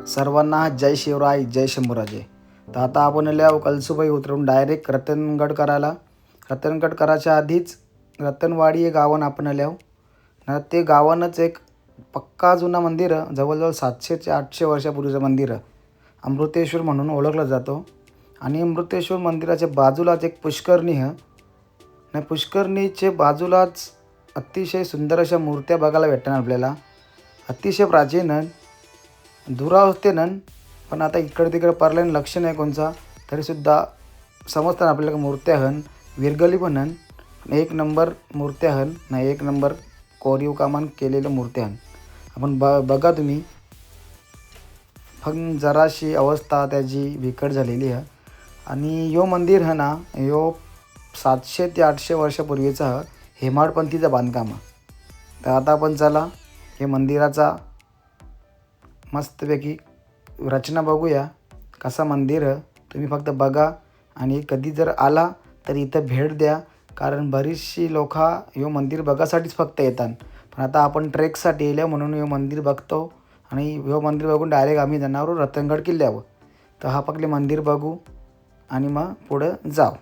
सर्वांना जय शिवराय जय शंभूराजे. तर आता आपण आलो कळसूबाई उतरून डायरेक्ट रतनगड करायला. रतनगड करायच्या आधीच रतनवाडी हे गावानं आपण आलो. ना ते गावानंच एक पक्का जुना मंदिर, जवळजवळ 700 ते 800 वर्षापूर्वीचं मंदिर अमृतेश्वर म्हणून ओळखलं जातो. आणि अमृतेश्वर मंदिराच्या बाजूलाच एक पुष्करणी आहे. ना पुष्करणीच्या बाजूलाच अतिशय सुंदर अशा मूर्त्या बघायला भेटतात आपल्याला. अतिशय प्राचीन दुरावस्थेनं, पण आता इकडे तिकडे परल्यानं लक्ष नाही कोणचा, तरीसुद्धा समजतात आपल्याला मूर्त्या हन विरगली पण हन. एक नंबर मूर्त्या हन ना, एक नंबर कोरीव कामान केलेलं मूर्त्या हन. आपण बघा तुम्ही, पण जराशी अवस्था त्याची बिकट झालेली आहे. आणि यो मंदिर है ना, यो 700 ते 800 वर्षापूर्वीचा हेमाडपंथीचं बांधकाम आहे. तर आता आपण चला हे मंदिराचा मस्तपैकी रचना बघूया. कसा मंदिर आहे तुम्ही फक्त बघा. आणि कधी जर आला तर इथं भेट द्या, कारण बरीचशी लोक हे मंदिर बघासाठीच फक्त येतात. पण आता आपण ट्रेकसाठी येल्या म्हणून हे मंदिर बघतो. आणि हे मंदिर बघून डायरेक्ट आम्ही जाणार रतनगड किल्ल्यावर. तर हा पकडले मंदिर बघू आणि मग पुढं जाऊ.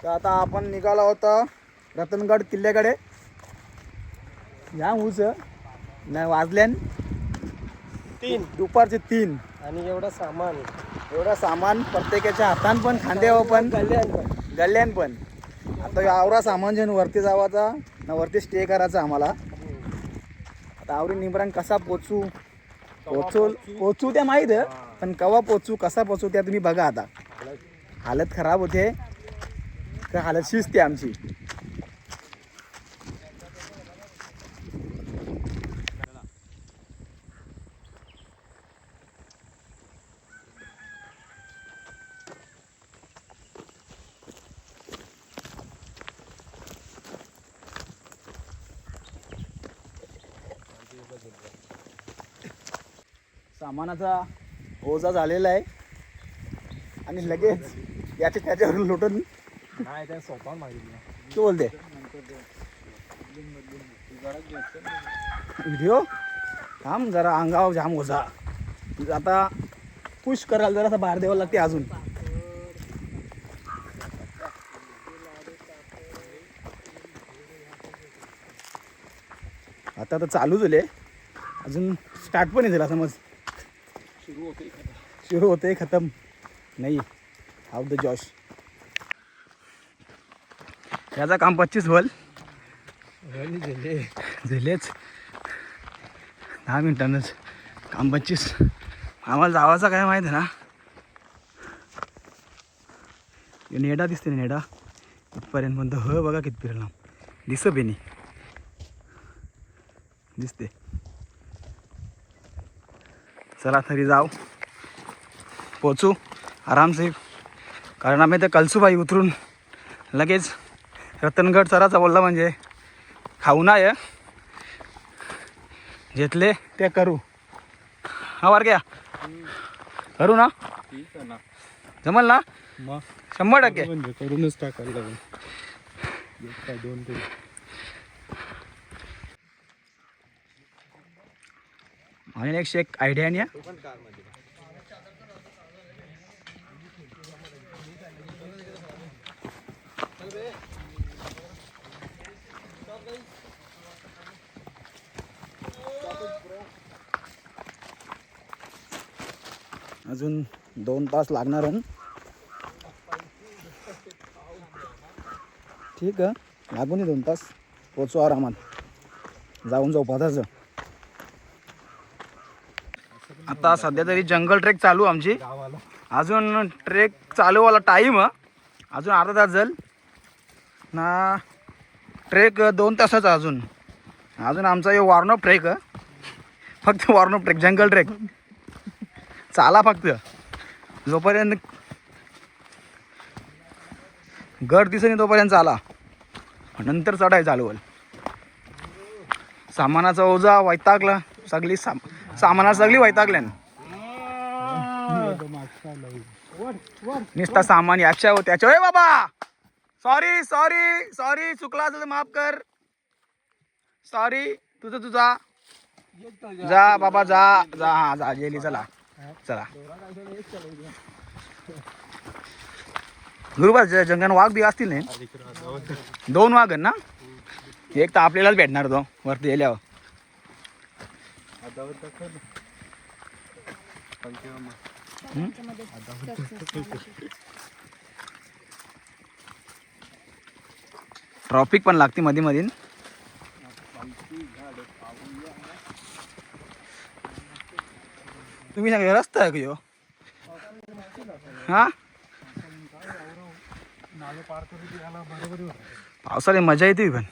तर आता आपण निघालो होतो रतनगड किल्ल्याकडे. या ऊस नाही वाजल्यान 3 दुपारचे 3. आणि एवढं सामान प्रत्येकाच्या हातान पण खांद्यावर पण गल्ल्यान पण. आता आवरा सामान जे वरती जावाचा ना, वरती स्टे करायचा आम्हाला. आता आवरी निमरान कसा पोचू त्या माहीत आहे, पण कवा पोचू कसा पोचू त्या तुम्ही बघा. आता हालत खराब होते का हालत शिजते आमची. सामानाचा ओझा झालेला आहे आणि लगेच त्याच्यावर लुटून नाही त्या स्वतःहून मागितलं तू बोलते व्हिडिओ थांब जरा, अंगावर जाम ओझा. आता पुश करायला जरा बाहेर द्यावं लागते अजून. आता तर चालू झाले, अजून स्टार्ट पण नाही झाला समज. सुरू होते खतम नाही आउट द जॉश. याचा काम 25 होल झालेच. 10 मिनिटांनंच काम 25. आम्हाला जावाचा काय माहीत आहे ना. नेडा दिसते ना, नेडा इथपर्यंत म्हणतो ह बघा किती फिरला दिसत बेनी दिसते. चला तरी जाऊ, पोचू आरामसे. कारण आम्ही तर कळसूबाई उतरून लगेच रतनगड चराचा बोलला म्हणजे खाऊ ना. घेतले ते करू. हा वार घ्या करू ना, जमल ना मग 100%. म्हणजे करूनच टाकायला लागेल. काय 2 तरी आणि एक आयडिया नाही. अजून 2 तास लागणार आहे. ठीक आहे, लागून 2 तास पोचू आरामात. जाऊन जाऊ पदाचं. आता सध्या तरी जंगल ट्रेक चालू आमची. अजून ट्रेक चालूवाला टाईम अजून अर्धा तास जाईल ना. ट्रेक 2 तासाचा अजून आमचा हे वॉर्नअप ट्रेक फक्त वॉर्नअप ट्रेक, जंगल ट्रेक. चाला फक्त जोपर्यंत गड दिसेल तोपर्यंत चाला, नंतर चढाई चालू होईल. सामानाचा ओझा वैतागला, सगळी सामाना सगळी वैतागल्यान. नुसता सामान याच्या व त्याच्या. ए बाबा सॉरी सॉरी सॉरी, चुकला असेल तर माफ कर. सॉरी, तुझा जा बाबा, जा जा. हा जा, गेली. चला चला. गुरुबा जंगल वाघ बी असतील नाही? 2 वाघ ना. एक तर आपल्यालाच भेटणार तो वरती गेल्यावर. ट्रॉफिक पण लागते मध्ये मध्ये. तुम्ही सांगा रस्ता आहे का ह्यो? हा, पावसाळ्यात मजा येते पण.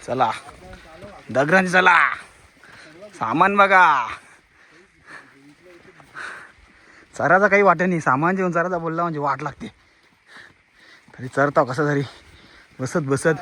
चला दगडांची, चला. सामान बघा. चराचा काही वाटत नाही. सामान जेवण चराचा बोलला म्हणजे वाट लागते. तरी चरताव कसं तरी बसत.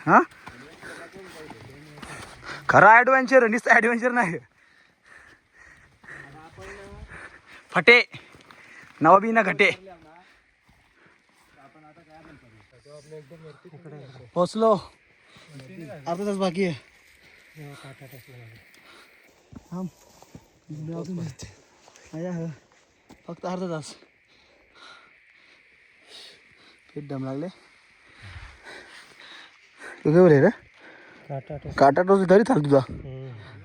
हा, खरा ॲडव्हेंचर, नुसतं ॲडव्हेंचर नाही. फटे नवबी ना घटे. पोचलो, अर्धा तास बाकी आहे. फक्त अर्धा तास. किती दम लागले. तू काय बोले रे? काटा टोच तरी चाल तुझा.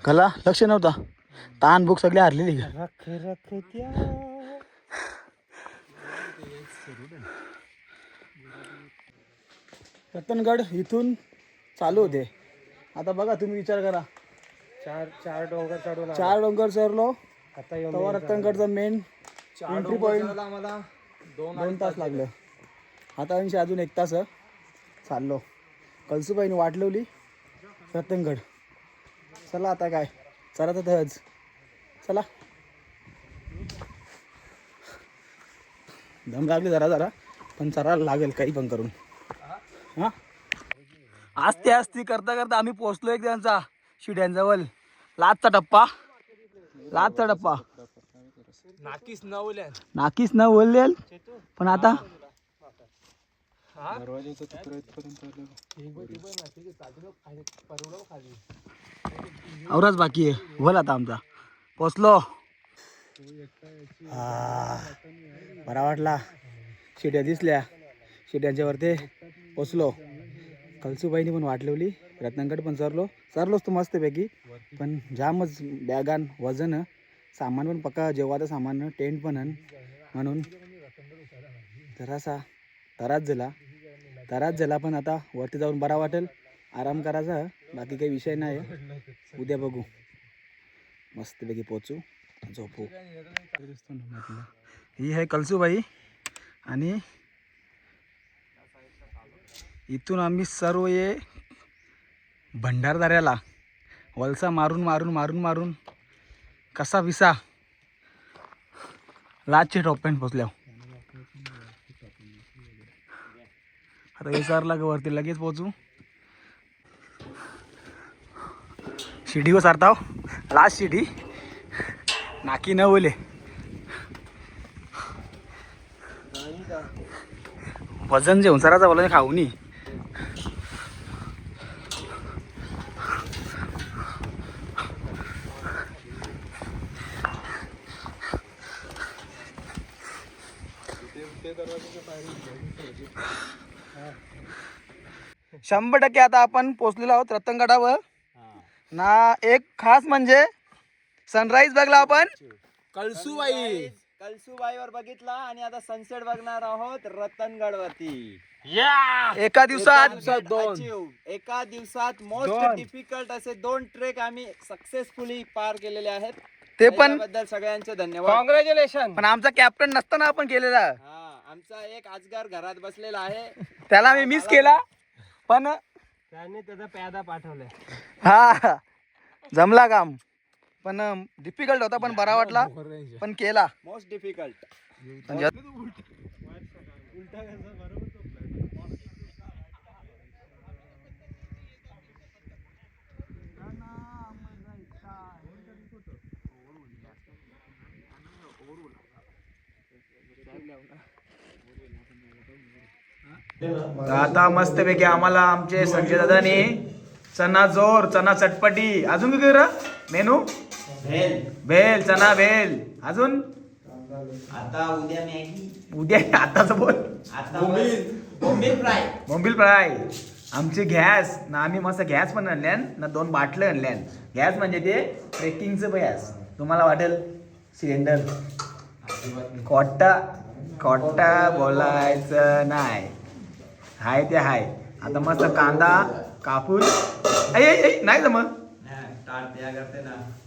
गला लक्ष नव्हता. ताण भूक सगळी हारलेली. रतनगड इथून चालू होते. आता बघा तुम्ही विचार करा. 4 डोंगर चढलो. तेव्हा रतनगडचा मेन एंट्री पॉईंट आम्हाला 2 तास लागले. आता अजून 1 तास चाललो. कळसूबाईने वाट लावली रतनगड. चला आता काय चला तर चला. दम लागली जरा पण चरायला लागेल काही पण करून. हा, आस्ते करता आम्ही पोहोचलो एक त्यांचा शिड्यांजवळ. लाचचा टप्पा. नाकीस न बोललेल पण आता औरच बाकी आहे. बोल आता आमचा पोचलो. बरा वाटला. शिड्या दिसल्या. शिड्यांच्या वरती पोचलो. कलसूबाईनी पण वाट लावली. रत्नागड पण चरलोच तो मस्तपैकी. पण जामच बॅगान वजन, सामान पण पक्का जेव्हाचं सामान, टेंट पण म्हणून जरासा तराच झाला. पण आता वरती जाऊन बरा वाटेल. आराम करायचा, बाकी काही विषय नाही. उद्या बघू. मस्तपैकी पोचू, झोपू. ही आहे कलसूबाई. आणि इथून आम्ही सर्व ये भंडारदाऱ्याला वलसा मारून कसा विसा लाजचे टॉपपॉईंट पोचल्या. आता विचारला की वरती लगेच पोचू. शिडीवर सारताव. लास्ट शिडी नाकी न बोले. वजन जेवण सराचा बोला खाऊनी. 100% आता आपण पोचलेलो आहोत रतनगडावर ना. एक खास म्हणजे सनराईज बघला आपण कळसूबाईवर बघितला आणि आता सनसेट बघणार आहोत रतनगड वरती. एका दिवसात एका दिवसात मोस्ट डिफिकल्ट असे 2 ट्रेक आम्ही सक्सेसफुली पार केलेले आहेत. ते पण बद्दल सगळ्यांचे धन्यवाद. कॉंग्रॅच्युलेशन. पण आमचा कॅप्टन नसताना आपण केलेला. आमचा एक अजगर घरात बसलेला आहे, त्याला मी मिस केला पण त्यांनी त्याचा प्यादा पाठवलाय. हा जमला काम. पण डिफिकल्ट होता पण बरा वाटला पण केला. Most difficult. आता मस्तपैकी आम्हाला आमचे संजय दादाने चना जोर, चना चटपटी, अजून काय करा मेनू? भेल, चना भेल, अजून आता उद्या मॅगी, उद्या आताच बोल. आता बोंबील फ्राय. आमची गॅस ना, आम्ही मस्त गॅस पण आणल्यान ना, 2 बाटल्या आणल्यान. गॅस म्हणजे ते ट्रेकिंगचं गॅस. तुम्हाला वाटेल सिलेंडर. खोटा बोलायचं नाही. हाय ते हाय. आता मस्त कांदा कापून नाही जमत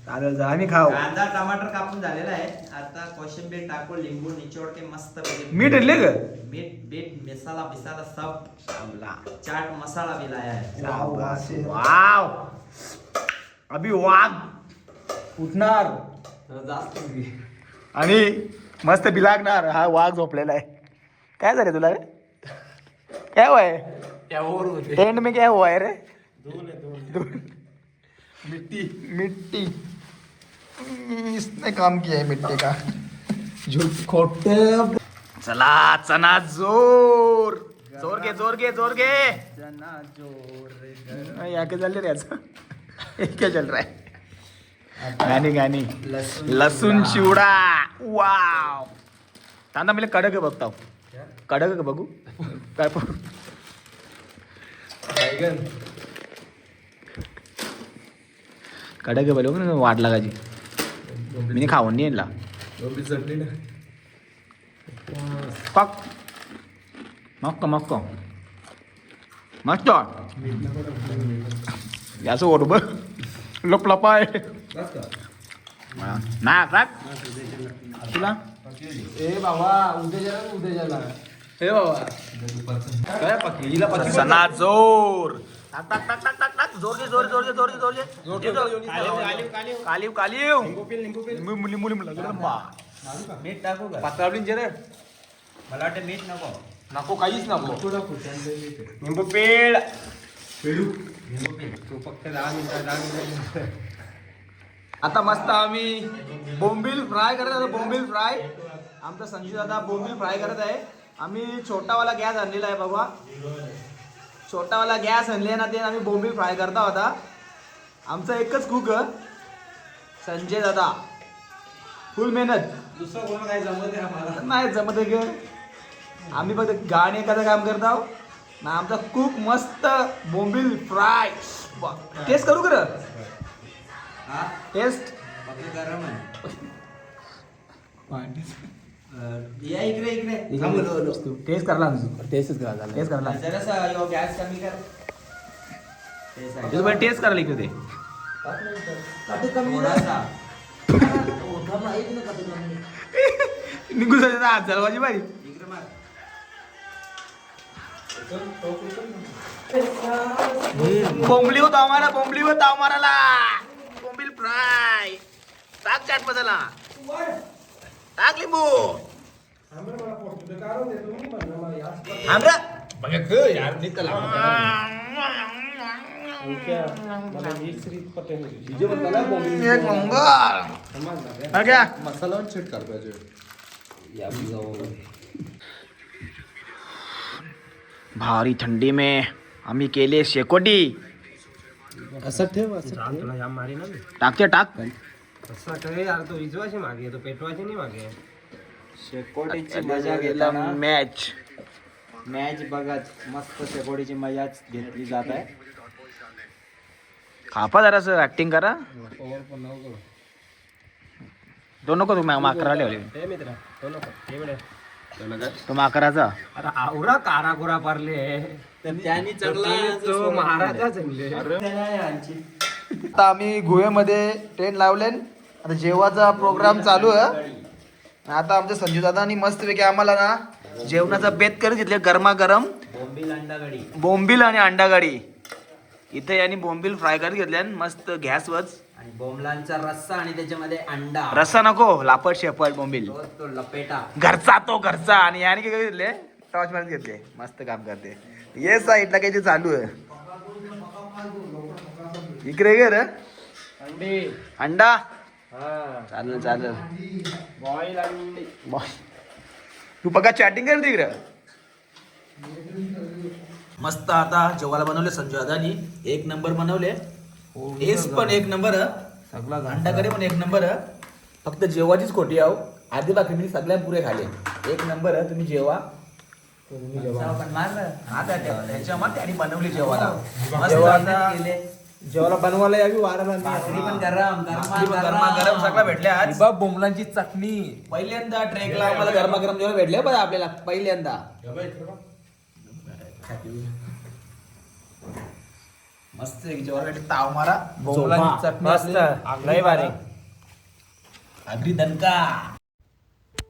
चालेल, आम्ही खाऊ. कांदा टमाटर कापून झालेला आहे. आता कोशिंबीर टाकून लिंबू निचोड के मस्त मीठ आणले ग? मीठ मसाला पिसाला सब चाट मसाला भी लाया है. वाव, अभी वाघ उठणार आणि मस्त बिलागणार. हा वाघ झोपलेला आहे. काय झालं तुला रे? क्या हुआ है टेंट में? क्या हुआ है रे? मिट्टी इसने काम किया है मिट्टी का. खोटे. चला चना जोर घे चना जोर. या क्या चल रहा है? क्या चल रहा है? गाणी लसूण चिवडा. वाव. तांदा मला कडक बघता. कडक बघू काय कडक बोलू ना, वाट लागायची. मी खाऊन नाही आणला. मक्क मस्त याचं बरोबर लपलपाय ना राख तुला. ए बाबा उद्या हे बाबा काय पक्कीला पक्की सना जोर. टाक टाक टाक टाक टाक टाक. जोर कालीव लिंबू लागलं बा. मीठ टाकू का? पात्रावली जरा मला वाटतं मीठ नको काहीच नको. लिंबू पेड. तू फक्त 10 मिनिटं. आता मस्त आम्ही बोंबील फ्राय करत आहे. बोंबील फ्राय आमचा संजय दादा बोंबील फ्राय करत आहे. आम्ही छोटावाला गॅस आणलेला आहे बाबा. छोटावाला गॅस आणले ना, ते आम्ही बोंबील फ्राय करता होता. आमचा एकच कुक संजय दादा. फुल मेहनत. दुसरं कोण काय जमत आहे आम्हाला? नाही जमत आहे ग. आम्ही फक्त गाणे एखादं काम करत आहोत ना. आमचा कुक मस्त बोंबील फ्राय. टेस्ट करू कर. टेस्ट गरम आहे. या इकडे टेस्ट करला. टेस्टच करा. टेस्ट करला. जरासा यो गॅस कमी कर. टेस्ट करायला इकडे ते थोडासा. निघून जायचा हात चालवायची बाई. इकडे मार. बोंबली होता आम्हाला. बोंबील फ्राय. टाक चाट मसाला. टाक लिंबू. मसाला सेट कर पाहिजे. भारी थंडी में आम्ही केले शेकोटी. असं ठेव तुला जाम मारी ना. टाकते टाक. असं काय यार, तो विजवाशी मागे तो पेटवायची नाही मागे. शेकोटीची मजा घेताना मॅच मॅच बघत मस्त शेकोडीची मजाच घेतली जात आहे. खापा जरासं ऍक्टिंग करा. दोन नको तुम्ही माकरा ठेवले हे मित्र तो नको हे बघ. तो माकराचा. अरे आवरा कारागोरा पारले तर त्यांनी तो महाराजा जमले. आता आम्ही गोव्यामध्ये ट्रेन लावले. आता जेवायचा प्रोग्राम चालू आहे. आता आमच्या संजू दादानी मस्तपैकी आम्हाला ना जेवणाचा बेत करत घेतले गरमागरम बोंबील अंडा कढी. बोंबील आणि अंडा गाडी. इथे यांनी बोंबील फ्राय करत घेतल्या मस्त गॅसवरच. आणि बोंबलांचा रस्सा आणि त्याच्यामध्ये अंडा. रस्सा नको लापट शेपट बोंबील तो लपेटा. घरचा आणि याने काय घेतले टॉर्च मारत घेतले. मस्त काम करते. ये साईडला काही ते चालू आहे. इकडे गे रे अंडी अंडा. हा चालेल बॉईल अंडी. तू बघा चॅटिंग कर तिकडे. मस्त आता जेवायला बनवले संजू दादानी. एक नंबर बनवले. हेच पण एक नंबर. अंडा करी पण एक नंबर. फक्त जेवाचीच खोटी आहो. आधी बाकी मी सगळ्या पुरे खाले. एक नंबर तुम्ही जेवा. त्याने बनवली जेवायला. जेवायला बनवायला यावी वारा भाकरी पण गरम गरम सगळं भेटले आज. बोंबलांची चटणी पहिल्यांदा ट्रेकला आम्हाला गरमागरम जेवण भेटले बघा आपल्याला पहिल्यांदा. मस्त एक जेवण भेटले. ताव मारा. बोंबलांची चटणी मस्त लय भारी. अगदी दणका.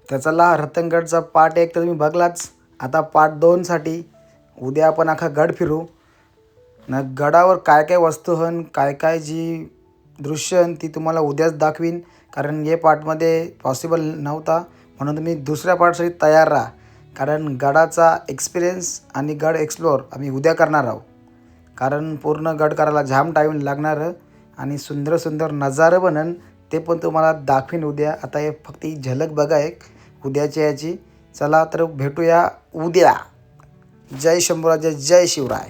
त्याचा रतनगडचा पार्ट 1 तर तुम्ही बघलाच. आता पार्ट 2 साठी उद्या आपण अख्खा गड फिरू ना. गडावर काय काय वस्तू हन काय काय जी दृश्य हन ती तुम्हाला उद्याच दाखवीन. कारण हे पार्टमध्ये पॉसिबल नव्हता. म्हणून तुम्ही दुसऱ्या पार्टसाठी तयार राहा. कारण गडाचा एक्सपिरियन्स आणि गड एक्सप्लोअर आम्ही उद्या करणार आहोत. कारण पूर्ण गड करायला जाम टाईम लागणार आणि सुंदर सुंदर नजारे बनन ते पण तुम्हाला दाखवीन उद्या. आता हे फक्त ही झलक बघा एक उद्याच्या याची. चला तर भेटूया उद्या. जय शंभूराजे जय शिवराय.